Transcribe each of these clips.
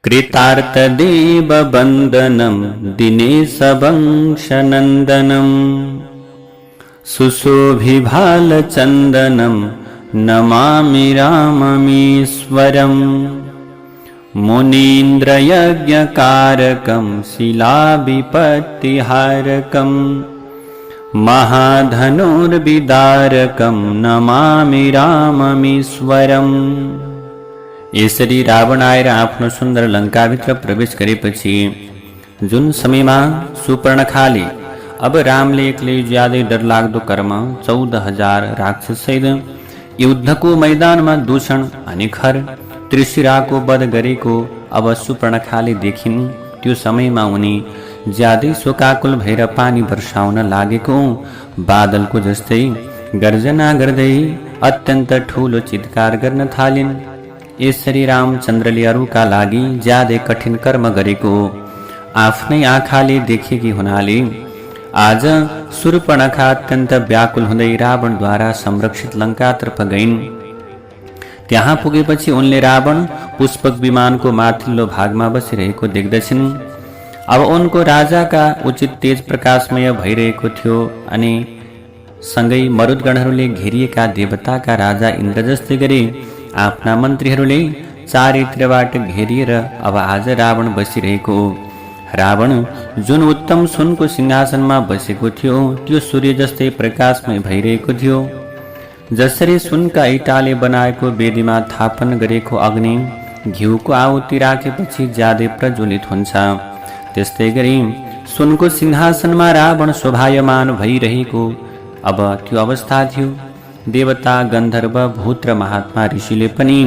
कृतार्थदेववन्दनं दिनेशवंशनन्दनं सुशोभिभालचन्दनं नमामि राममीश्वरम्। मुनीन्द्रयज्ञकारकं शिलाविपत्तिहारकं महाधनुर्विदारकं नमामि राममीश्वरम्। यसरी रावण आएर आफ्नो सुन्दर लङ्काभित्र प्रवेश गरेपछि जुन समयमा सुपर्णखाले अब रामले एक्लै ज्यादै डरलाग्दो कर्म 14,000 राक्षससहित युद्धको मैदानमा दूषण अनि खर त्रिशिराको वध गरेको अब सुपर्णखाले देखिन्। त्यो समयमा उनी ज्यादै शोकाकुल भएर पानी वर्षाउन लागेको बादलको जस्तै गर्जना गर्दै अत्यन्त ठूलो चित्कार गर्न थालिन्। यसरी रामचन्द्रले अरूका लागि ज्यादै कठिन कर्म गरेको आफ्नै आँखाले देखेकी हुनाले आज शूर्पणखा अत्यन्त व्याकुल हुँदै रावणद्वारा संरक्षित लङ्कातर्फ गइन्। त्यहाँ पुगेपछि उनले रावण पुष्पक विमानको माथिल्लो भागमा बसिरहेको देख्दछिन्। अब उनको राजाका उचित तेज प्रकाशमय भइरहेको थियो अनि सँगै मरुदगणहरूले घेरिएका देवताका राजा इन्द्र जस्तै गरी आफ्ना मन्त्रीहरूले चारैतिरबाट घेरिएर अब आज रावण बसिरहेको। रावण जुन उत्तम सुनको सिंहासनमा बसेको थियो त्यो सूर्य जस्तै प्रकाशमय भइरहेको थियो। जसरी सुनका इँटाले बनाएको वेदीमा थापन गरेको अग्नि घिउको आहुति राखेपछि ज्यादै प्रज्वलित हुन्छ, त्यस्तै गरी सुनको सिंहासनमा रावण शोभायमान भइरहेको अब त्यो अवस्था थियो। देवता गन्धर्व भूत र महात्मा ऋषिले पनि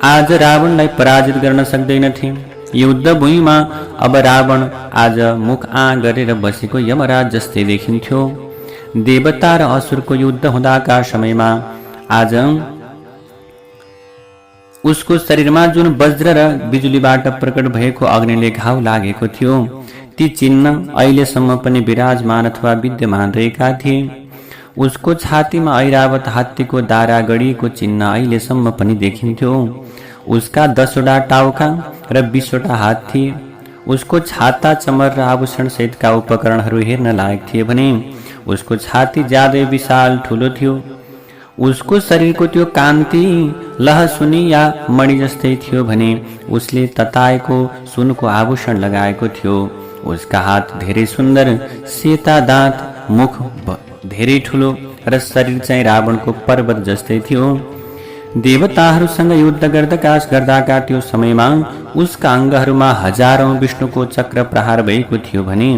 आज रावणलाई पराजित गर्न सक्दैनथे। युद्ध भूमिमा अब रावण आज मुख आ गरेर बसेको यमराज जस्तै देखिन्थ्यो। देवता र असुरको युद्ध हुँदाका समयमा आज उसको शरीरमा जुन वज्र र बिजुलीबाट प्रकट भएको अग्निले घाउ लागेको थियो ती चिन्ह अहिलेसम्म पनि विराजमान अथवा विद्यमान रहेका थिए। उसको छातीमा ऐरावत हात्तीको दारा गडिएको चिन्ह अहिलेसम्म पनि देखिन्थ्यो। उसका 10वटा टाउका र 20वटा हात थिए। उसको छाता चमर र आभूषण सहितका उपकरणहरू हेर्न लायक थिए भने उसको छाती ज्यादै विशाल ठुलो थियो। उसको शरीरको त्यो कान्ति लहसुनी या मणि जस्तै थियो भने उसले तताएको सुनको आभूषण लगाएको थियो। उसका हात धेरै सुन्दर, सेता दाँत, मुख धेरै ठुलो र शरीर चाहिँ रावणको पर्वत जस्तै थियो। देवताहरूसँग युद्ध गर्दाका त्यो समयमा उसका अङ्गहरूमा हजारौं विष्णुको चक्र प्रहार भएको थियो भने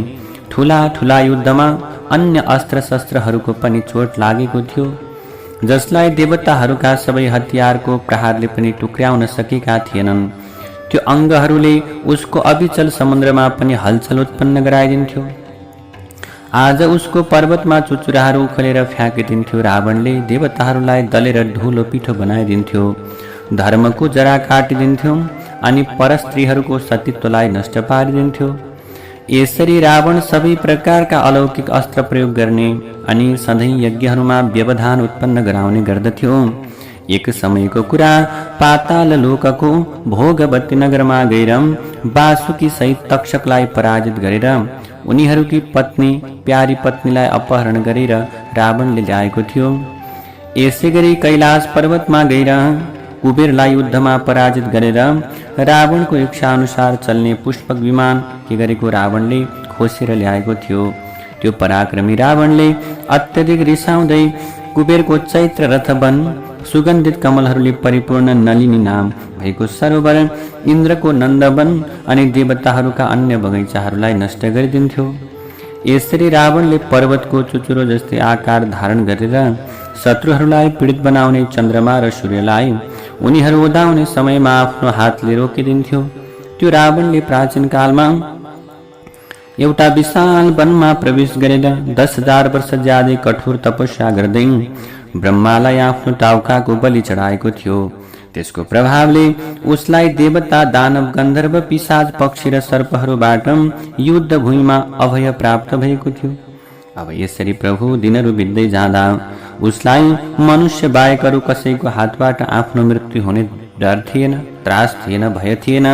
ठुला ठुला युद्धमा अन्य अस्त्र शस्त्रहरूको पनि चोट लागेको थियो, जसलाई देवताहरूका सबै हतियारको प्रहारले पनि टुक्र्याउन सकेका थिएनन्। त्यो अङ्गहरूले उसको अविचल समुद्रमा पनि हलचल उत्पन्न गराइदिन्थ्यो। आज उसको पर्वतमा चुचुराहरू उखलेर फ्याँकिदिन्थ्यो। रावणले देवताहरूलाई दलेर धुलो पिठो बनाइदिन्थ्यो, धर्मको जरा काटिदिन्थ्यो अनि परस्त्रीहरूको सतीत्वलाई नष्ट पारिदिन्थ्यो। यसरी रावण सबै प्रकारका अलौकिक अस्त्र प्रयोग गर्ने अनि सधैँ यज्ञहरूमा व्यवधान उत्पन्न गराउने गर्दथ्यो। एक समयको कुरा, पाताल लोकको भोगवती नगरमा गएर वासुकी सहित तक्षकलाई पराजित गरेर उनीहरूकी पत्नी प्यारी पत्नीलाई अपहरण गरेर रावणले ल्याएको थियो। यसै गरी कैलाश पर्वतमा गएर कुबेरलाई युद्धमा पराजित गरेर रावणको इच्छा अनुसार चल्ने पुष्पक विमान के गरेको रावणले खोसेर ल्याएको थियो। त्यो पराक्रमी रावणले अत्यधिक रिसाउँदै कुबेरको चैत्र रथवन, सुगन्धित कमलहरूले परिपूर्ण नलिनी नाम भएको सरोवर, इन्द्रको नन्दवन अनि देवताहरूका अन्य बगैँचाहरूलाई नष्ट गरिदिन्थ्यो। यसरी रावणले पर्वतको चुचुरो जस्तै आकार धारण गरेर शत्रुहरूलाई पीडित बनाउने चन्द्रमा र सूर्यलाई उनीहरू उदाउने समयमा आफ्नो हातले रोकिदिन्थ्यो। त्यो रावणले प्राचीन कालमा एउटा विशाल वनमा प्रवेश गरेर 10,000 वर्ष ज्यादै कठोर तपस्या गर्दै ब्रह्मालाई आफ्नो टाउकाको बलि चढाएको थियो। त्यसको प्रभावले उसलाई देवता, दानव, गन्धर्व, पिशाच, पक्षी र सर्पहरूबाट युद्ध भूमिमा अभय प्राप्त भएको थियो। अब यसरी प्रभु दिनहरू बित्दै जाँदा उसलाई मनुष्य बाहेक अरू कसैको हातबाट आफ्नो मृत्यु हुने डर थिएन, त्रास थिएन, भय थिएन।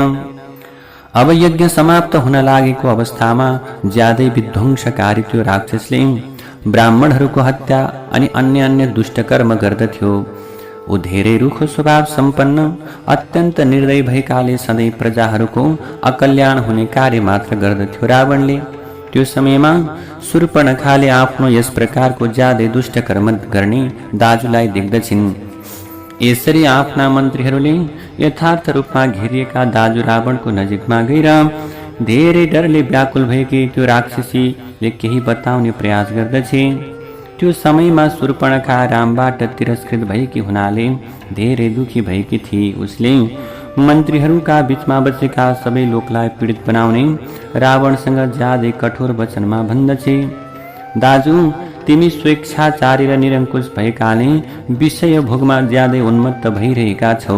अब यज्ञ समाप्त हुन लागेको अवस्थामा ज्यादै विध्वंसकारी त्यो राक्षसले ब्राह्मणहरूको हत्या अनि अन्य दुष्ट कर्म गर्दथ्यो। ऊ धेरै रुखो स्वभाव सम्पन्न अत्यन्त निर्दयी भएकाले सधैँ प्रजाहरूको अकल्याण हुने कार्य मात्र गर्दथ्यो। रावणले त्यो समयमा शूर्पणखाले आफ्नो यस प्रकारको ज्यादै दुष्ट कर्म गर्ने दाजुलाई देख्दछिन्। यसरी आफ्ना मन्त्रीहरूले यथार्थ रूपमा घेरिएका दाजु रावणको नजिकमा गएर धेरै डरले व्याकुल भएकी त्यो राक्षसीले केही बताउने प्रयास गर्दछे। त्यो समयमा शूर्पणखा रामबाट तिरस्कृत भएकी हुनाले धेरै दुखी भएकी थिए। उसले मन्त्रीहरूका बीचमा बसेका सबै लोकलाई पीडित बनाउने रावणसँग ज्यादै कठोर वचनमा भन्दछे। दाजु, तिमी स्वेच्छाचारी र निरङ्कुश भएकाले विषय भोगमा ज्यादै उन्मत्त भइरहेका छौ।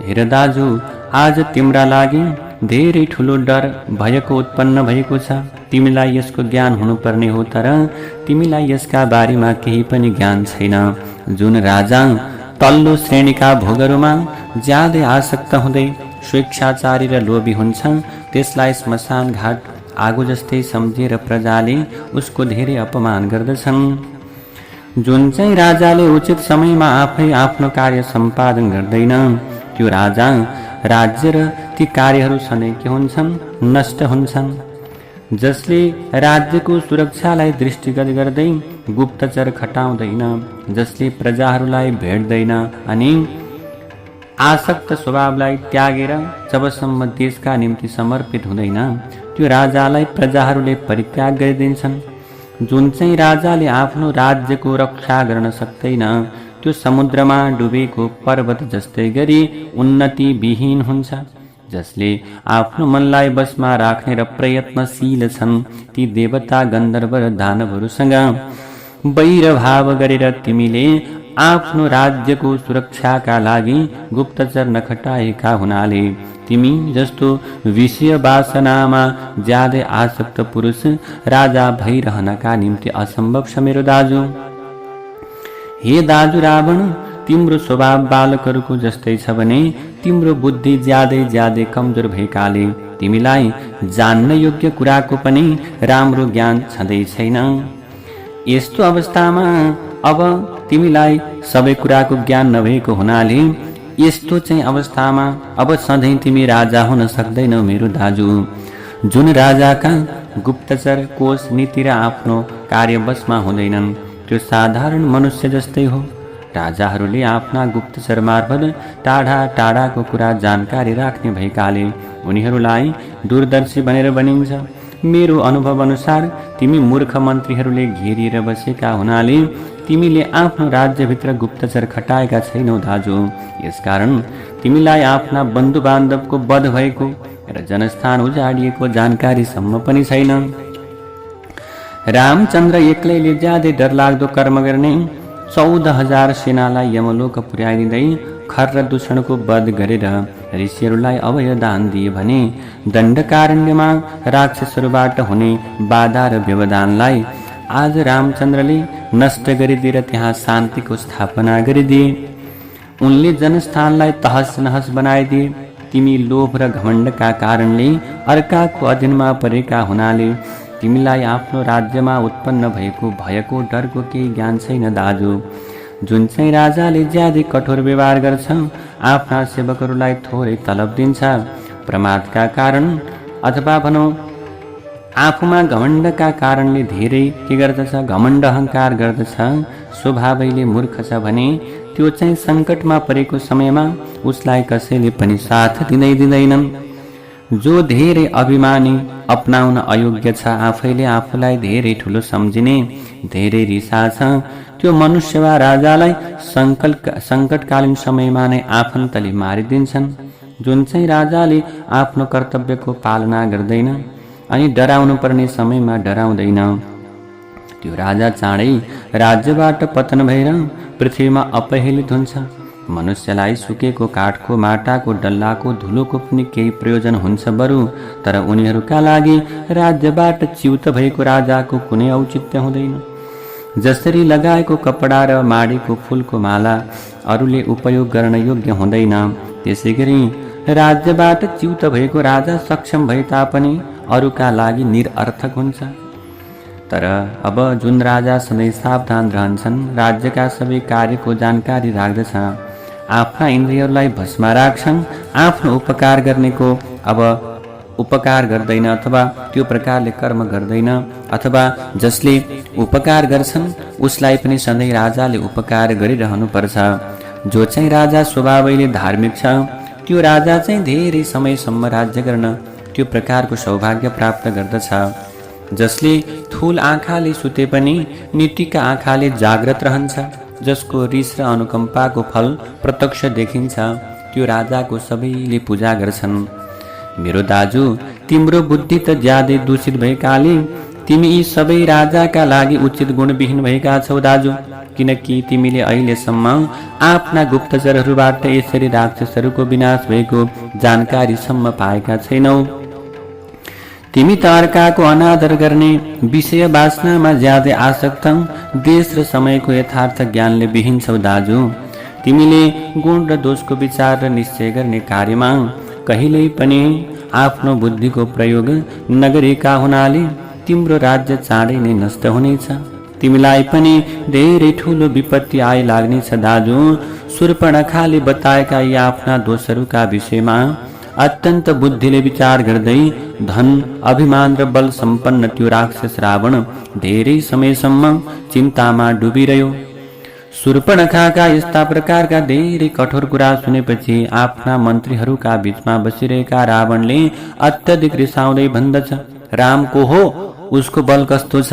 हेर दाजु, आज तिम्रा लागि धेरै ठुलो डर भएको उत्पन्न भएको छ। तिमीलाई यसको ज्ञान हुनुपर्ने हो, तर तिमीलाई यसका बारेमा केही पनि ज्ञान छैन। जुन राजा तल्लो श्रेणीका भोगहरूमा ज्यादै आसक्त हुँदै स्वेच्छाचारी र लोभी हुन्छ, त्यसलाई श्मशान घाट आगो जस्तै सम्झेर प्रजाले उसको धेरै अपमान गर्दछन्। जुन चाहिँ राजाले उचित समयमा आफै आफ्नो कार्य सम्पादन गर्दैन, त्यो राजा राज्य र ती कार्यहरू सधैँ के हुन्छन्? नष्ट हुन्छन्। जसले राज्यको सुरक्षालाई दृष्टिगत गर्दै गुप्तचर खटाउँदैन, जसले प्रजाहरूलाई भेट्दैन अनि आसक्त स्वभावलाई त्यागेर जबसम्म देशका निम्ति समर्पित हुँदैन, त्यो राजालाई प्रजाहरूले परित्याग गरिदिन्छन्। जुन चाहिँ राजाले आफ्नो राज्यको रक्षा गर्न सक्दैन, त्यो समुद्रमा डुबेको पर्वत जस्तै गरी उन्नति विहीन हुन्छ। जसले आफ्नो मनलाई बसमा राख्ने र प्रयत्नशील छन्, ती देवता गन्धर्व र दानवहरूसँग वैरभाव गरेर तिमीले आफ्नो राज्यको सुरक्षाका लागि गुप्तचर नखटाएका हुनाले तिमी जस्तो विषय वासनामा ज्यादै आसक्त पुरुष राजा भइरहनका निम्ति असम्भव छ मेरो दाजु। हे दाजु रावण, तिम्रो स्वभाव बालकहरूको जस्तै छ भने तिम्रो बुद्धि ज्यादै कमजोर भएकाले तिमीलाई जान्न योग्य कुराको पनि राम्रो ज्ञान छँदै छैन। यस्तो अवस्थामा अब तिमीलाई सबै कुराको ज्ञान नभएको हुनाले यस्तो चाहिँ अवस्थामा अब सधैँ तिमी राजा हुन सक्दैनौ मेरो दाजु। जुन राजाका गुप्तचर कोष नीति र आफ्नो कार्यवशमा हुँदैनन्, त्यो साधारण मनुष्य जस्तै हो। राजाहरूले आफ्ना गुप्तचर मार्फत टाढा टाढाको कुरा जानकारी राख्ने भएकाले उनीहरूलाई दूरदर्शी भनेर भनिन्छ। मेरो अनुभव अनुसार तिमी मूर्ख मन्त्रीहरूले घेरिएर बसेका हुनाले तिमीले आफ्नो राज्यभित्र गुप्तचर खटाएका छैनौ दाजु। यसकारण तिमीलाई आफ्ना बन्धु बान्धवको वध भएको र जनस्थान उजाडिएको जानकारीसम्म पनि छैन। रामचन्द्र एक्लैले ज्यादै डरलाग्दो कर्म गर्ने 14,000 सेनालाई यमलोक पुर्याइदिँदै खर र दूषणको वध गरेर ऋषिहरूलाई अभय दान दिए भने दण्डकारण्यमा राक्षसहरूबाट हुने बाधा र व्यवधानलाई आज रामचन्द्रले नष्ट गरिदिएर त्यहाँ शान्तिको स्थापना गरिदिए। उनले जनस्थानलाई तहस नहस बनाइदिए। तिमी लोभ र घमण्डका कारणले अर्काको अधीनमा परेका हुनाले तिमीलाई आफ्नो राज्यमा उत्पन्न भएको भयको डरको केही ज्ञान छैन दाजु। जुन चाहिँ राजाले ज्यादै कठोर व्यवहार गर्छ, आफ्ना सेवकहरूलाई थोरै तलब दिन्छ, प्रमादका कारण अथवा भनौँ आफूमा घमण्डका कारणले धेरै के गर्दछ? घमण्ड अहङ्कार गर्दछ, स्वभावैले मूर्ख छ भने त्यो चाहिँ सङ्कटमा परेको समयमा उसलाई कसैले पनि साथ दिँदैनन्। जो धेरै अभिमानी, अपनाउन अयोग्य छ, आफैले आफूलाई धेरै ठुलो सम्झिने, धेरै रिसा छ, त्यो मनुष्य वा राजालाई सङ्कटकालीन समयमा नै आफन्तले मारिदिन्छन्। जुन चाहिँ राजाले आफ्नो कर्तव्यको पालना गर्दैन अनि डराउनु पर्ने समयमा डराउँदैन, त्यो राजा चाँडै राज्यबाट पतन भएर पृथ्वीमा अपहेलित हुन्छ। मनुष्यलाई सुकेको काठको, माटाको, डल्लाको, धुलोको पनि केही प्रयोजन हुन्छ बरु, तर उनीहरूका लागि राज्यबाट च्युत भएको राजाको कुनै औचित्य हुँदैन। जसरी लगाएको कपडा र माडेको फुलको माला अरूले उपयोग गर्न योग्य हुँदैन, त्यसै गरी राज्यबाट च्युत भएको राजा सक्षम भए तापनि अरूका लागि निरर्थक हुन्छ। तर अब जुन राजा सधैँ सावधान रहन्छन्, राज्यका सबै कार्यको जानकारी राख्दछ, आफ्ना इन्द्रियहरूलाई भस्मा राख्छन्, आफ्नो उपकार गर्नेको अब उपकार गर्दैन अथवा त्यो प्रकारले कर्म गर्दैन, अथवा जसले उपकार गर्छन् उसलाई पनि सधैँ राजाले उपकार गरिरहनुपर्छ। जो चाहिँ राजा स्वभावैले धार्मिक छ त्यो राजा चाहिँ धेरै समयसम्म राज्य गर्न त्यो प्रकारको सौभाग्य प्राप्त गर्दछ। जसले थुल आँखाले सुते पनि नीतिका आँखाले जाग्रत रहन्छ, जसको रिस र अनुकम्पाको फल प्रत्यक्ष देखिन्छ, त्यो राजाको सबैले पूजा गर्छन्। मेरो दाजु, तिम्रो बुद्धि त ज्यादै दूषित भएकाले तिमी यी सबै राजाका लागि उचित गुणविहीन भएका छौ दाजु, किनकि तिमीले अहिलेसम्म आफ्ना गुप्तचरहरूबाट यसरी राक्षसहरूको विनाश भएको जानकारीसम्म पाएका छैनौ। तिमी त अर्काको अनादर गर्ने विषय वासनामा ज्यादै आसक्त, देश र समयको यथार्थ ज्ञानले विहीन छौ दाजु। तिमीले गुण र दोषको विचार र निश्चय गर्ने कार्यमा कहिल्यै पनि आफ्नो बुद्धिको प्रयोग नगरेका हुनाले तिम्रो राज्य चाँडै नै नष्ट हुनेछ। तिमीलाई पनि धेरै ठुलो विपत्ति आइलाग्नेछ दाजु। शूर्पणखाले बताएका यी आफ्ना दोषहरूका विषयमा अत्यन्त बुद्धिले विचार गर्दै धन, अभिमान र बल सम्पन्न त्यो राक्षस रावण धेरै समयसम्म चिन्तामा डुबिरह्यो। शूर्पणखाका यस्ता प्रकारका धेरै कठोर कुरा सुनेपछि आफ्ना मन्त्रीहरूका बीचमा बसिरहेका रावणले अत्यधिक रिसाउँदै भन्दछ, राम को हो, उसको बल कस्तो छ?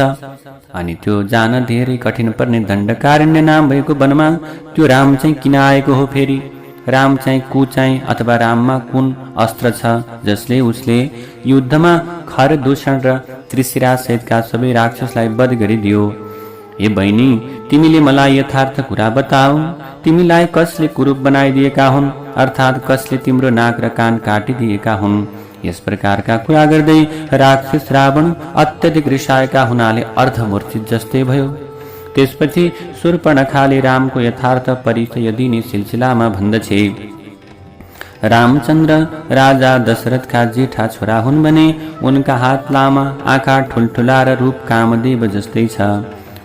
अनि त्यो जान धेरै कठिन पर्ने दण्डकारण्य नाम भएको वनमा त्यो राम चाहिँ किन आएको हो? फेरि राम चाहिँ को चाहिँ अथवा राममा कुन अस्त्र छ जसले उसले युद्धमा खर, दूषण र त्रिशिरा सहितका सबै राक्षसलाई वध गरिदियो? हे बहिनी, तिमीले मलाई यथार्थ कुरा बताऊ। तिमीलाई कसले कुरूप बनाइदिएका हुन्, अर्थात् कसले तिम्रो नाक र कान काटिदिएका हुन्? यस प्रकारका कुरा गर्दै राक्षस रावण अत्यधिक रिसाएका हुनाले अर्धमूर्छित जस्तै भयो। त्यसपछि शूर्पणखाले रामको यथार्थ परिचय दिने सिलसिलामा भन्दछे, रामचन्द्र राजा दशरथका जेठा छोरा हुन् भने उनका हात लामा, आँखा ठुल्ठुला र रूप कामदेव जस्तै छ।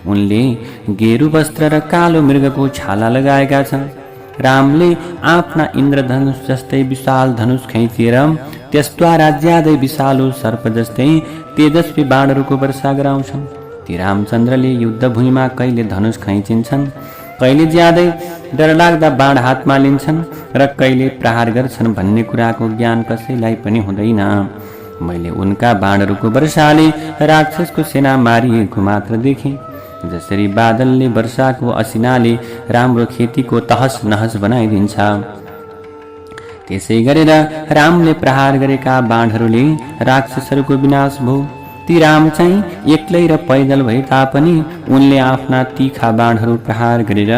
उनले गेरु वस्त्र र कालो मृगको छाला लगाएका छन्। रामले आफ्ना इन्द्रधनुष जस्तै विशाल धनुष खैचिएर त्यसद्वारा ज्यादै विशालु सर्प जस्तै तेजस्वी बाणहरूको वर्षा गराउँछन्। ती रामचन्द्रले युद्धभूमिमा कहिले धनुष खैचिन्छन्, कहिले ज्यादै डरलाग्दा बाण हातमा लिन्छन् र कहिले प्रहार गर्छन् भन्ने कुराको ज्ञान कसैलाई पनि हुँदैन। मैले उनका बाणहरूको वर्षाले राक्षसको सेना मारिएको मात्र देखेँ। जसरी बादलले वर्षाको असिनाले राम्रो खेतीको तहस नहस बनाइदिन्छ, त्यसै गरेर रामले प्रहार गरेका बाणहरूले राक्षसहरूको विनाश भयो। ती राम चाहिँ एक्लै र पैदल भए तापनि उनले आफ्ना तीखा बाणहरू प्रहार गरेर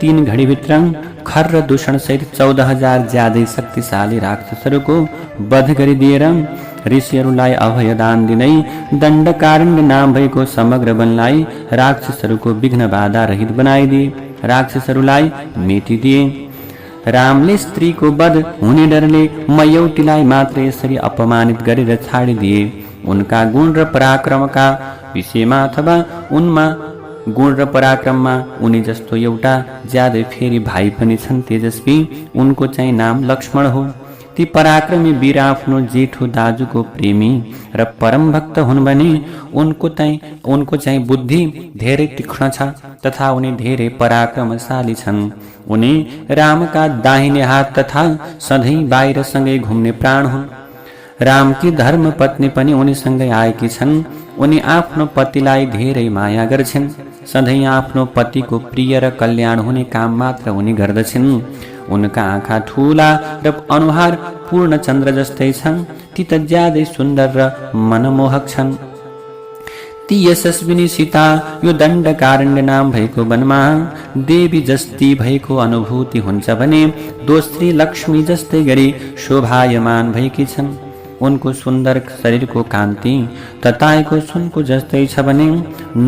3 घडीभित्र खर र दूषण सहित 14,000 ज्यादै शक्तिशाली राक्षसहरूको वध गरिदिएर ऋषिहरूलाई अभयदान दिँदै दण्डकारण्य नाम भएको समग्र वनलाई राक्षसहरूको विघ्न बाधा रहित बनाइदिए, राक्षसहरूलाई मेटिदिए। रामले स्त्रीको वध हुने डरले म एउटीलाई मात्र यसरी अपमानित गरेर छाडिदिए। उनका गुण र पराक्रमका विषयमा अथवा उनमा गुण र पराक्रममा उनी जस्तो एउटा ज्यादै फेरि भाइ पनि छन् तेजस्वी, उनको चाहिँ नाम लक्ष्मण हो। ती पराक्रमी वीर आफ्नो जेठो दाजुको प्रेमी र परम भक्त हुन् भने उनको चाहिँ बुद्धि धेरै तीक्ष्ण छ तथा उनी धेरै पराक्रमशाली छन्। उनी रामका दाहिने हात तथा सधैँ बाहिरसँगै घुम्ने प्राण हुन्। रामकी धर्म पत्नी पनि उनीसँगै आएकी छन्। उनी आफ्नो पतिलाई धेरै माया गर्छिन्। सधैँ आफ्नो पतिको प्रिय र कल्याण हुने काम मात्र उनी गर्दछिन्। उनका आँखा ठूला र अनुहार पूर्ण चन्द्र जस्तै छन्। ती त ज्यादै सुन्दर र मनमोहक छन्। ती यशस्विनी सीता यो दण्डकारण्य नाम भएको वनमा देवी जस्ती भएको अनुभूति हुन्छ भने दोस्री लक्ष्मी जस्तै गरी शोभायमान भएकी छन्। उनको सुन्दर शरीरको कान्ति तताएको सुनको जस्तै छ भने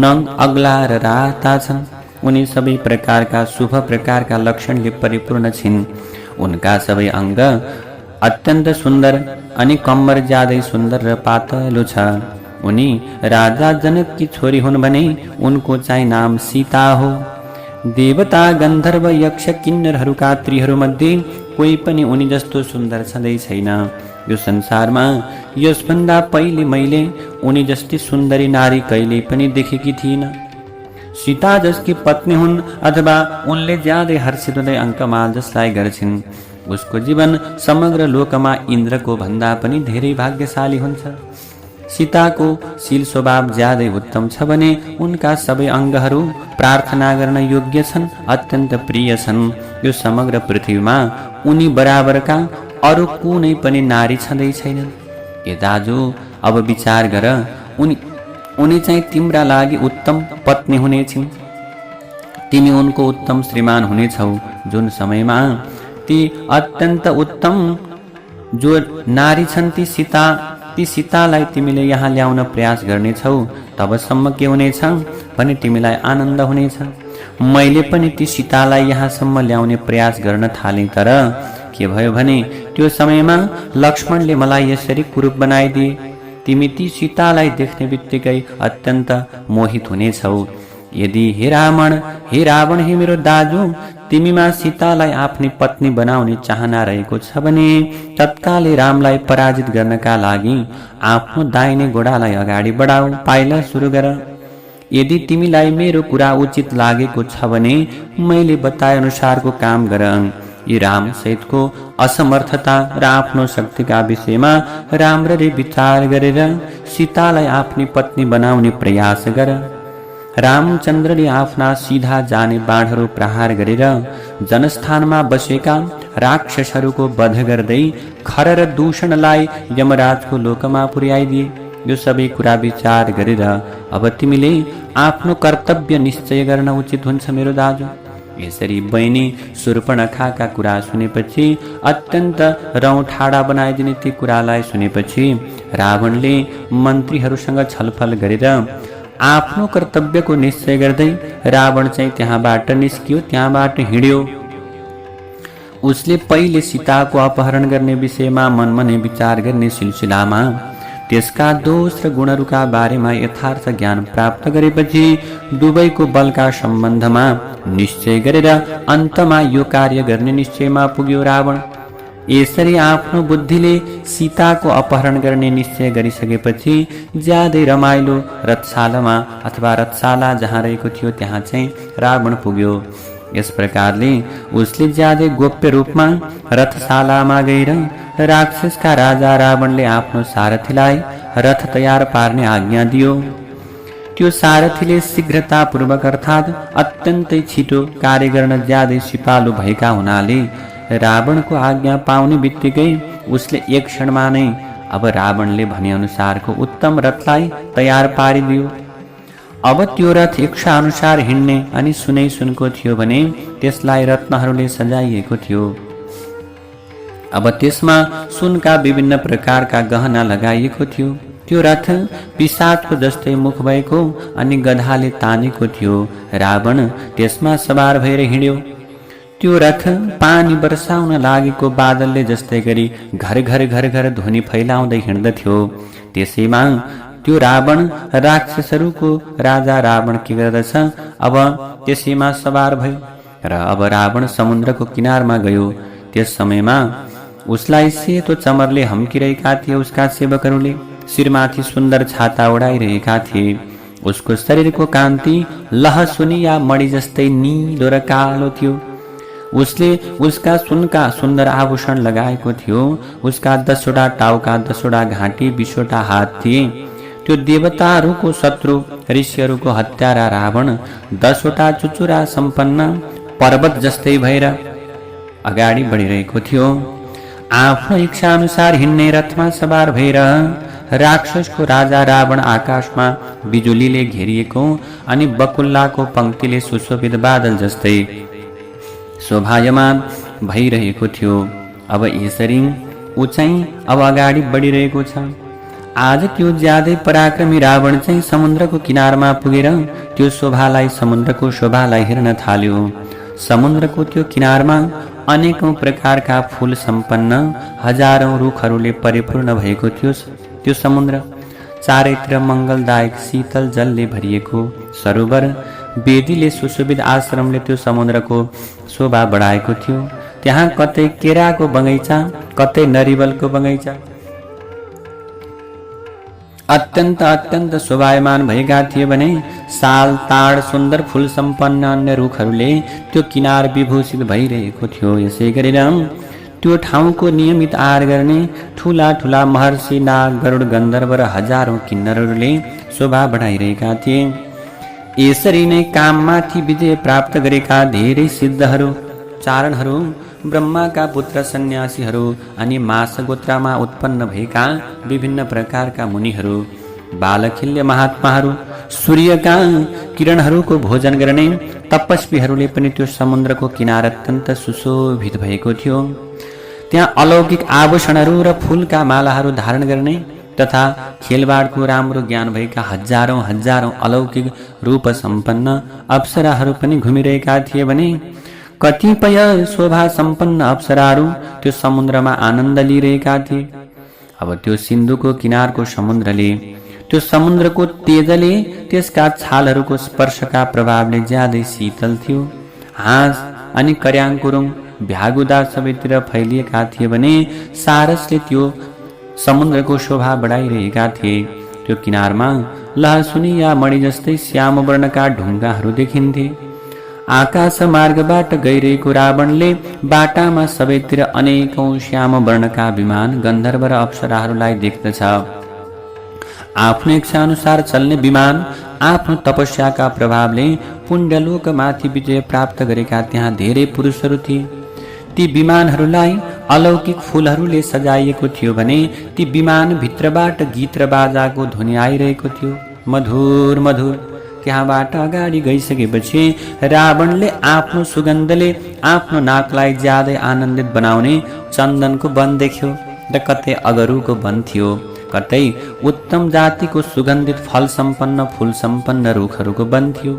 नङ अग्ला र राता छन्। उनी सबै प्रकारका शुभ प्रकारका लक्षणले परिपूर्ण छिन्। उनका सबै अङ्ग अत्यन्त सुन्दर अनि कम्मर ज्यादै सुन्दर र पातलो छ। उनी राजा जनककी छोरी हुन् भने उनको चाहिँ नाम सीता हो। देवता गन्धर्व यक्ष किन्नरहरूका स्त्रीहरूमध्ये कोही पनि उनी जस्तो सुन्दर छँदै छैन। यो संसारमा यसभन्दा पहिले मैले उनी जस्ती सुन्दरी नारी कहिल्यै पनि देखेकी थिइन। सीता जसकी पत्नी हुन् अथवा उनले ज्यादै हर्षित हुँदै अङ्कमाल जसलाई गर्छिन्, उसको जीवन समग्र लोकमा इन्द्रको भन्दा पनि धेरै भाग्यशाली हुन्छ। सीताको शील स्वभाव ज्यादै उत्तम छ भने उनका सबै अङ्गहरू प्रार्थना गर्न योग्य छन्, अत्यन्त प्रिय छन्। यो समग्र पृथ्वीमा उनी बराबरका अरू कुनै पनि नारी छँदै छैनन्। ए दाजु, अब विचार गर, उनी चाहिँ तिम्रा लागि उत्तम पत्नी हुनेछिन्। तिमी उनको उत्तम श्रीमान हुनेछौ। जुन समयमा ती अत्यन्त उत्तम जो नारी छन् ती सीतालाई तिमीले यहाँ ल्याउन प्रयास गर्नेछौ, तबसम्म के हुनेछ भने तिमीलाई आनन्द हुनेछ। मैले पनि ती सीतालाई यहाँसम्म ल्याउने प्रयास गर्न थालेँ, तर के भयो भने त्यो समयमा लक्ष्मणले मलाई यसरी कुरूप बनाइदिए। तिमी ती सीतालाई देख्ने बित्तिकै अत्यन्त मोहित हुनेछौ। यदि हे रावण, हे मेरो दाजु, तिमीमा सीतालाई आफ्नी पत्नी बनाउने चाहना रहेको छ भने तत्कालै रामलाई पराजित गर्नका लागि आफ्नो दाहिने घोडालाई अगाडि बढाऊ, पाइला सुरु गर। यदि तिमीलाई मेरो कुरा उचित लागेको छ भने मैले बताए अनुसारको काम गर। यी राम सहितको असमर्थता र आफ्नो शक्तिका विषयमा राम्ररी विचार गरेर सीतालाई आफ्नी पत्नी बनाउने प्रयास गर। रामचन्द्रले आफ्ना सिधा जाने बाणहरू प्रहार गरेर जनस्थानमा बसेका राक्षसहरूको वध गर्दै खर र दूषणलाई यमराजको लोकमा पुर्याइदिए। यो सबै कुरा विचार गरेर अब तिमीले आफ्नो कर्तव्य निश्चय गर्न उचित हुन्छ मेरो दाजु। यसरी बहिनी शूर्पणखाका कुरा सुनेपछि, अत्यन्त रौँ ठाडा बनाइदिने ती कुरालाई सुनेपछि रावणले मन्त्रीहरूसँग छलफल गरेर आफ्नो कर्तव्यको निश्चय गर्दै रावण चाहिँ त्यहाँबाट निस्कियो, त्यहाँबाट हिँड्यो। उसले पहिले सीताको अपहरण गर्ने विषयमा मनमनै विचार गर्ने सिलसिलामा त्यसका दोष र गुणहरूका बारेमा यथार्थ ज्ञान प्राप्त गरेपछि दुवैको बलका सम्बन्धमा निश्चय गरेर अन्तमा यो कार्य गर्ने निश्चयमा पुग्यो रावण। यसरी आफ्नो बुद्धिले सीताको अपहरण गर्ने निश्चय गरिसकेपछि ज्यादै रमाइलो रथशालामा अथवा रथशाला जहाँ रहेको थियो त्यहाँ चाहिँ रावण पुग्यो। यस प्रकारले उसले ज्यादै गोप्य रूपमा रथशालामा गएर राक्षसका राजा रावणले आफ्नो सारथीलाई रथ तयार पार्ने आज्ञा दियो। त्यो सारथीले शीघ्रतापूर्वक अर्थात् अत्यन्तै छिटो कार्य गर्न ज्यादै सिपालु भएका हुनाले रावणको आज्ञा पाउने बित्तिकै उसले एक क्षणमा नै अब रावणले भने अनुसारको उत्तम रथलाई तयार पारिदियो। अब त्यो रथ इच्छा अनुसार हिँड्ने अनि सुनै सुनको थियो भने त्यसलाई रत्नहरूले सजाइएको थियो। अब त्यसमा सुनका विभिन्न प्रकारका गहना लगाइएको थियो। त्यो रथ पिशाचको जस्तै मुख भएको अनि गधाले तानेको थियो। रावण त्यसमा सवार भएर हिँड्यो। त्यो रथ पानी बर्साउन लागेको बादलले जस्तै गरी घर घर घर घर ध्वनि फैलाउँदै हिँड्दथ्यो। त्यसैमा त्यो रावण राक्षसहरूको राजा रावण के गर्दछ, अब त्यसैमा सवार भयो र अब रावण समुद्रको किनारमा गयो। त्यस समयमा उसलाई सेतो चमरले हम्किरहेका थिए। उसका सेवकहरूले शिरमाथि सुन्दर छाता ओढाइरहेका थिए। उसको शरीरको कान्ति लहसुनी या मणि जस्तै निलो र कालो थियो। उसले उसका सुनका सुन्दर आभूषण लगाएको थियो। उसका 10वटा टाउका, 10वटा घाँटी, 20वटा हात थिए। त्यो देवताहरूको शत्रु ऋषिहरूको हत्यारा रावण 10वटा चुचुरा सम्पन्न पर्वत जस्तै भएर अगाडि बढिरहेको थियो। आफ्नो इच्छा अनुसार हिँड्ने रथमा सवार भएर राक्षसको राजा रावण आकाशमा बिजुलीले घेरिएको अनि बकुल्लाको पंक्तिले सुशोभित बादल जस्तै शोभायमान भइरहेको थियो। अब यसरी ऊ चाहिँ अब अगाडि बढिरहेको छ। आज त्यो ज्यादै पराक्रमी रावण चाहिँ समुद्रको किनारमा पुगेर त्यो समुद्रको शोभालाई हेर्न थाल्यो। समुद्रको त्यो किनारमा अनेकौं प्रकारका फूल सम्पन्न हजारौं रुखहरूले परिपूर्ण भएको थियो त्यो समुद्र। चारैतिर मङ्गलदायक शीतल जलले भरिएको सरोवर, वेदीले सुशोभित आश्रमले त्यो समुद्रको शोभा बढाएको थियो। त्यहाँ कतै केराको बगैँचा, कतै नरिवलको बगैँचा अत्यन्त शोभायमान भएका थिए भने साल, ताड, सुन्दर फूल सम्पन्न अन्य रुखहरूले त्यो किनार विभूषित भइरहेको थियो। यसै गरेर त्यो ठाउँको नियमित आहार गर्ने ठूला ठूला महर्षि, नाग, गरुड, गन्धर्व र हजारौं किन्नरहरूले शोभा बढाइरहेका थिए। यसरी नै काममाथि विजय प्राप्त गरेका धेरै सिद्धहरू, चारणहरू, ब्रह्माका पुत्र सन्यासीहरू अनि मास गोत्रमा उत्पन्न भएका विभिन्न प्रकारका मुनिहरू, बालखिल्य महात्माहरू, सूर्यका किरणहरूको भोजन गर्ने तपस्वीहरूले पनि त्यो समुद्रको किनार अत्यन्त सुशोभित भएको थियो। त्यहाँ अलौकिक आभूषणहरू र फूलका मालाहरू धारण गर्ने तथा खेलबाडको राम्रो ज्ञान भएका हजारौं अलौकिक रूप सम्पन्न अप्सराहरू पनि घुमिरहेका थिए भने कतिपय शोभा सम्पन्न अप्सराहरू त्यो समुद्रमा आनन्द लिइरहेका थिए। अब त्यो सिन्धुको किनारको समुद्रले, त्यो समुद्रको तेजले त्यसका छालहरूको स्पर्शका प्रभावले ज्यादै शीतल थियो। हाँस अनि कर्याङकुरुङ भ्यागुदा सबैतिर फैलिएका थिए भने सारसले त्यो समुद्रको शोभा बढाइरहेका थिए। त्यो किनारमा लहसुनी या मणि जस्तै श्याम वर्णका ढुङ्गाहरू देखिन्थे। आकाश मार्गबाट गइरहेको रावणले बाटामा सबैतिर अनेकौं श्याम वर्णका विमान, गन्धर्व र अप्सराहरूलाई देख्दछ। आफ्नो इच्छा अनुसार चल्ने विमान, आफ्नो तपस्याका प्रभावले पुण्यलोकमाथि विजय प्राप्त गरेका त्यहाँ धेरै पुरुषहरू थिए। ती विमानहरूलाई अलौकिक फूलहरूले सजाइएको थियो भने ती विमान भित्रबाट गीत र बाजाको ध्वनि आइरहेको थियो, मधुर मधुर। त्यहाँबाट अगाडि गइसकेपछि रावणले आफ्नो सुगन्धले आफ्नो नाकलाई ज्यादै आनन्दित बनाउने चन्दनको वन देख्यो र कतै अगरुको वन थियो, कतै उत्तम जातिको सुगन्धित फल सम्पन्न रुखहरूको वन थियो,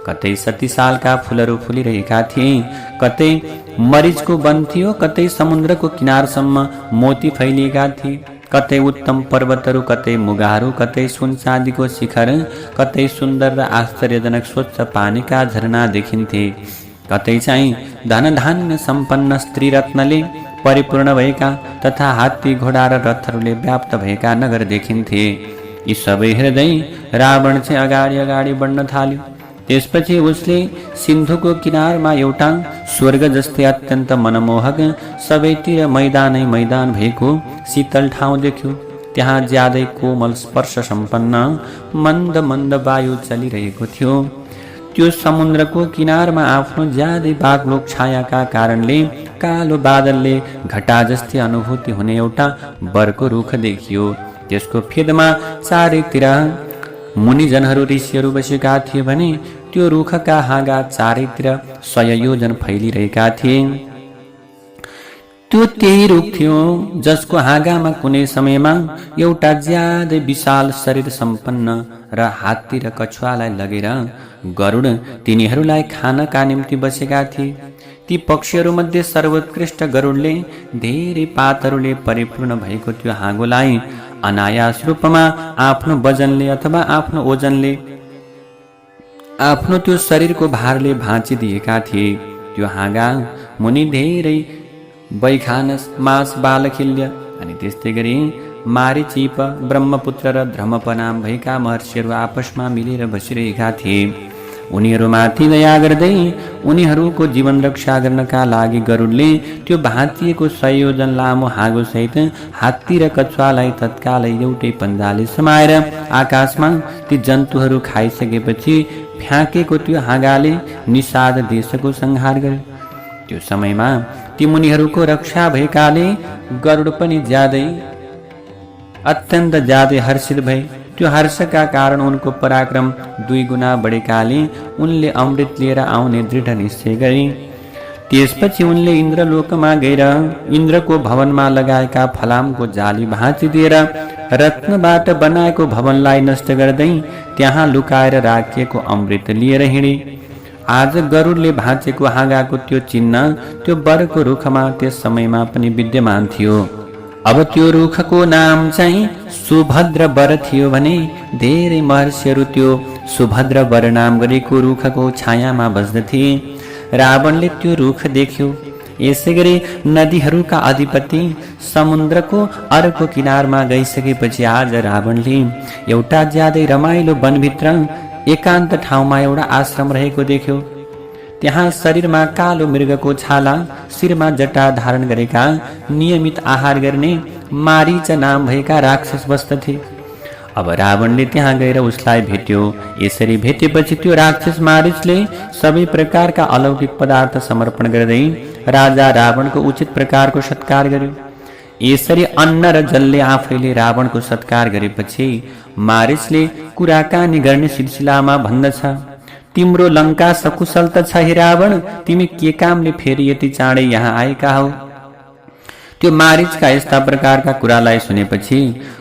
कतै सतीसालका फूलहरू फुलिरहेका थिए, कतै मरिचको वन थियो, कतै समुद्रको किनारसम्म मोती फैलिएका थिए, कतै उत्तम पर्वतहरू, कतै मुगाहरू, कतै सुन चाँदीको शिखर, कतै सुन्दर र आश्चर्यजनक स्वच्छ पानीका झरना देखिन्थे, कतै चाहिँ धनधान्य सम्पन्न स्त्री रत्नले परिपूर्ण भएका तथा हात्ती, घोडा र रथहरूले व्याप्त भएका नगर देखिन्थे। यी सबै हेर्दै रावण चाहिँ अगाडि अगाडि बढ्न थाल्यो। त्यसपछि उसले सिन्धुको किनारमा एउटा स्वर्ग जस्तै अत्यन्त मनमोहक सबैतिर मैदानै मैदान भएको शीतल ठाउँ देख्यो। त्यहाँ ज्यादै कोमल स्पर्श सम्पन्न मन्द मन्द वायु चलिरहेको थियो। त्यो समुद्रको किनारमा आफ्नो ज्यादै बाक्लो छायाका कारणले कालो बादलले घटा जस्तै अनुभूति हुने एउटा बरको रुख देखियो। त्यसको फेदमा चारैतिर मुनिजनहरू, ऋषिहरू बसेका थिए भने त्यो रुखका हाँगा चारैतिर 100 योजन फैलिरहेका थिए। त्यो त्यही रुख थियो जसको हाँगामा कुनै समयमा एउटा ज्यादै विशाल शरीर सम्पन्न र हात्ती र कछुवालाई लगेर गरुड तिनीहरूलाई खानका निम्ति बसेका थिए। ती पक्षीहरूमध्ये सर्वोत्कृष्ट गरुडले धेरै पातहरूले परिपूर्ण भएको त्यो हाँगोलाई अनायास रूपमा आफ्नो वजनले अथवा आफ्नो ओजनले, आफ्नो त्यो शरीरको भारले भाँचिदिएका थिए। त्यो हाँगा मुनि धेरै वैखानस, मास, बालखिल्य अनि त्यस्तै गरी मारीचिप, ब्रह्मपुत्र र ध्रमप नाम भएका महर्षिहरू आपसमा मिलेर बसिरहेका थिए। उनीहरूमाथि दया गर्दै उनीहरूको जीवन रक्षा गर्नका लागि गरुडले त्यो भाँचिएको 100 योजन लामो हाँगोसहित हात्ती र कछुवालाई तत्कालै एउटै पन्जाले समाएर आकाशमा ती जन्तुहरू खाइसकेपछि फ्याँकेको त्यो हाँगाले निषाद देशको संहार गर्यो। त्यो समयमा ती मुनिहरूको रक्षा भएकाले गरुड पनि अत्यन्त ज्यादै हर्षित भए। त्यो हर्षका कारण उनको पराक्रम 2 गुणा बढेकाले उनले अमृत लिएर आउने दृढ निश्चय गरे। त्यसपछि उनले इन्द्रलोकमा गएर इन्द्रको भवनमा लगाएका फलामको जाली भाँचिदिएर रत्नबाट बनाएको भवनलाई नष्ट गर्दै त्यहाँ लुकाएर राखिएको अमृत लिएर हिँडे। आज गरुडले भाँचेको हाँगाको त्यो चिन्ह त्यो बरको रुखमा त्यस समयमा पनि विद्यमान थियो। अब त्यो रुखको नाम चाहिँ सुभद्र बर थियो भने धेरै महर्षिहरू त्यो सुभद्र बर नाम गरेको रुखको छायामा बस्दथे। रावणले त्यो रुख देख्यो। यसै गरी नदीहरूका अधिपति समुद्रको अर्को किनारमा गइसकेपछि आज रावणले एउटा ज्यादै रमाइलो वनभित्र एकान्त ठाउँमा एउटा आश्रम रहेको देख्यो। त्यहाँ शरीरमा कालो मृगको छाला, शिरमा जटा धारण गरेका, नियमित आहार गर्ने मारीच नाम भएका राक्षस बस्दथे। अब रावणले त्यहाँ गएर उसलाई भेट्यो। यसरी भेटेपछि त्यो राक्षस मारीचले सबै प्रकारका अलौकिक पदार्थ समर्पण गर्दै राजा रावणको उचित प्रकारको सत्कार गर्यो। यसरी अन्न र जलले आफैले रावणको सत्कार गरेपछि मारीचले कुराकानी गर्ने सिलसिलामा भन्दछ, तिम्रो लङ्का सकुशल त छ हे रावण, तिमी के कामले फेरि यति चाँडै यहाँ आएका हौ? त्यो मारीचका यस्ता प्रकारका कुरालाई सुनेपछि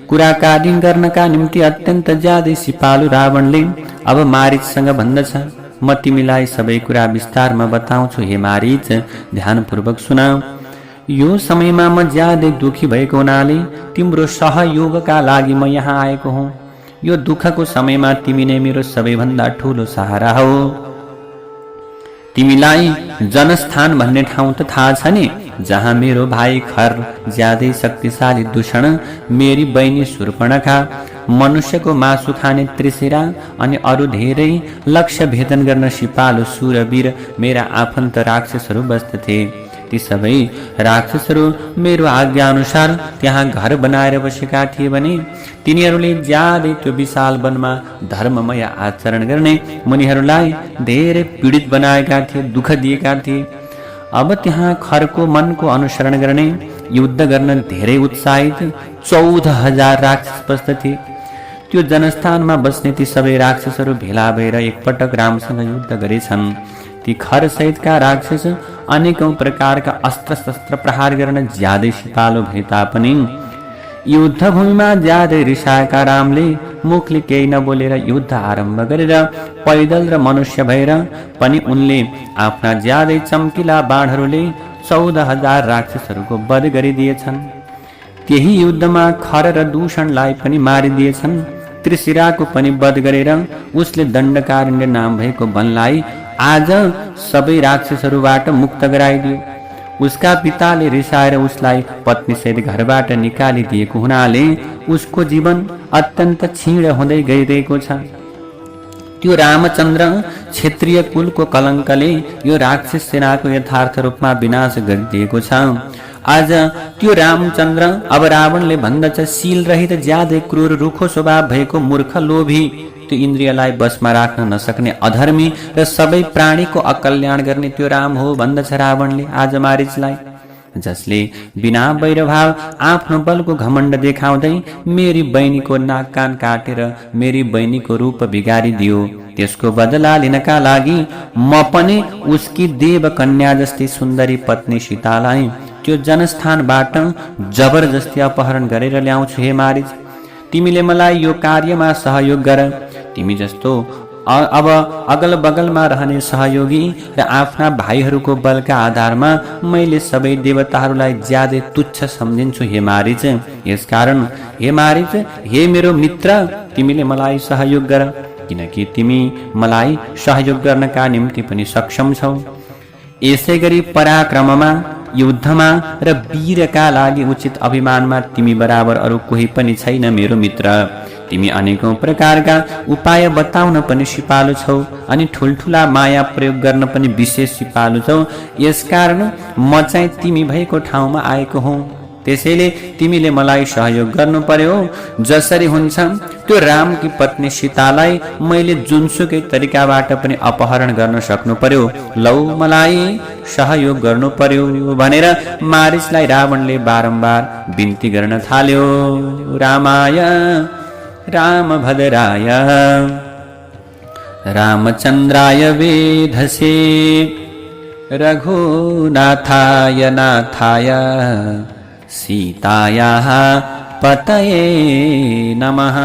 कुराकानी गर्नका निम्ति अत्यन्त ज्यादै सिपालु रावणले अब मारीचसँग भन्दछ, म तिमीलाई सबै कुरा विस्तारमा बताउँछु हे मारीच, ध्यानपूर्वक सुन। यो समयमा म ज्यादै दुखी भएको हुनाले तिम्रो सहयोगका लागि म यहाँ आएको हुँ। यो दुःखको समयमा तिमी नै मेरो सबैभन्दा ठूलो सहारा हो। तिमीलाई जनस्थान भन्ने ठाउँ त थाहा छ नि, जहाँ मेरो भाइ खर, ज्यादै शक्तिशाली दूषण, मेरी बहिनी शूर्पणखा, मनुष्यको मासु खाने त्रिशिरा अनि अरू धेरै लक्ष्य भेदन गर्न सिपालु सुरवीर मेरा आफन्त राक्षसहरू बस्दथे। ती सबै राक्षसहरू मेरो आज्ञा अनुसार त्यहाँ घर बनाएर बसेका थिए भने तिनीहरूले ज्यादै त्यो विशाल वनमा धर्ममय आचरण गर्ने मुनिहरूलाई धेरै पीडित बनाएका थिए, दुःख दिएका थिए। अब त्यहाँ खरको मनको अनुसरण गर्ने, युद्ध गर्न धेरै उत्साहित 14,000 राक्षस बस्दथे। त्यो जनस्थानमा बस्ने ती सबै राक्षसहरू भेला भएर एकपटक रामसँग युद्ध गरेछन्। ती खर सहितका राक्षस अनेकौं प्रकारका अस्त्र शस्त्र प्रहार गर्न ज्यादै सिपालु भए तापनि युद्ध भूमिमा ज्यादै रिसाएका रामले मुखले केही नबोलेर युद्ध आरम्भ गरेर पैदल र मनुष्य भएर पनि उनले आफ्ना ज्यादै चम्किला बाणहरूले 14,000 राक्षसहरूको वध गरिदिएछन्। त्यही युद्धमा खर र दूषणलाई पनि मारिदिएछन्। त्रिशिराको पनि वध गरेर उसले दण्डकारण्य नाम भएको वनलाई आज सबै राक्षसहरूबाट मुक्त गराइदियो। उसका पिताले रिसाएर उसलाई पत्नीसहित घरबाट निकालिदिएको हुनाले उसको जीवन अत्यन्त क्षीण हुँदै गइरहेको छ। त्यो रामचन्द्र क्षेत्रीय कुलको कलङ्कले यो राक्षस सेनाको यथार्थ रूपमा विनाश गरिदिएको छ। आज त्यो रामचन्द्र अब रावणले भन्दछ, शील रहित ज्यादै क्रूर रुखो स्वभाव भएको मूर्ख लोभी, त्यो इन्द्रियलाई बसमा राख्न नसक्ने अधर्मी र सबै प्राणीको अकल्याण गर्ने त्यो राम हो भन्दछ रावणले आज मारीचलाई, जसले बिना वैरभाव आफ्नो बलको घमण्ड देखाउँदै मेरी बहिनीको नाक कान काटेर मेरी बहिनीको रूप बिगारिदियो। त्यसको बदला लिनका लागि म पनि उसकी देव कन्या जस्तै सुन्दरी पत्नी सीतालाई त्यो जनस्थानबाट जबरजस्ती अपहरण गरेर ल्याउँछु। हे मारीच, तिमीले मलाई यो कार्यमा सहयोग गर। तिमी जस्तो अब अगल बगलमा रहने सहयोगी र आफ्ना भाइहरूको बलका आधारमा मैले सबै देवताहरूलाई ज्यादै तुच्छ सम्झिन्छु। हे मारीच, यसकारण हे मारीच, हे मेरो मित्र, तिमीले मलाई सहयोग गर, किनकि तिमी मलाई सहयोग गर्नका निम्ति पनि सक्षम छौ। यसै गरी पराक्रममा, युद्धमा र वीरका लागि उचित अभिमानमा तिमी बराबर अरू कोही पनि छैन मेरो मित्र। तिमी अनेकौं प्रकारका उपाय बताउन पनि सिपालु छौ अनि ठुल्ठुला माया प्रयोग गर्न पनि विशेष सिपालु छौ। यसकारण म चाहिँ तिमी भएको ठाउँमा आएको हुँ। त्यसैले तिमीले मलाई सहयोग गर्नु पर्यो। जसरी हुन्छ त्यो रामकी पत्नी सीतालाई मैले जुनसुकै तरिकाबाट पनि अपहरण गर्न सक्नु पर्यो। लौ मलाई सहयोग गर्नु पर्यो भनेर मारीचलाई रावणले बारम्बार बिन्ती गर्न थाल्यो। रामाय रामभद्राय रामचन्द्राय वेधसे रघुनाथाय नाथाय सीतायाः पतये नमः।